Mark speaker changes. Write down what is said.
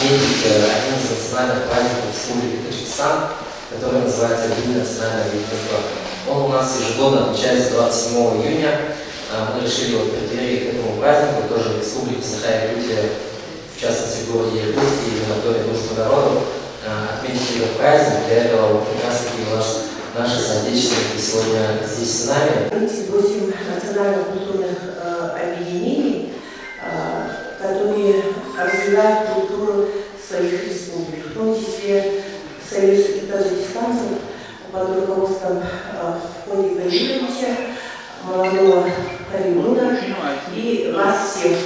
Speaker 1: отметить один из национальных праздников Республики Таджикистан, который называется День национального единства. Он у нас ежегодно отмечается 27 июня. Мы решили в преддверии к этому празднику тоже в Республике Саха-Якутия, в частности в городе Якутске и в Доме дружбы народов, отметить этот праздник. Для этого как раз таки наши соотечественники сегодня здесь с нами.
Speaker 2: 38 национально-культурных объединений, которые развивают культуру своих республик, в том числе Союз таджикистанцев под руководством Фоди Гаевича, молодого Каримуна и вас всех.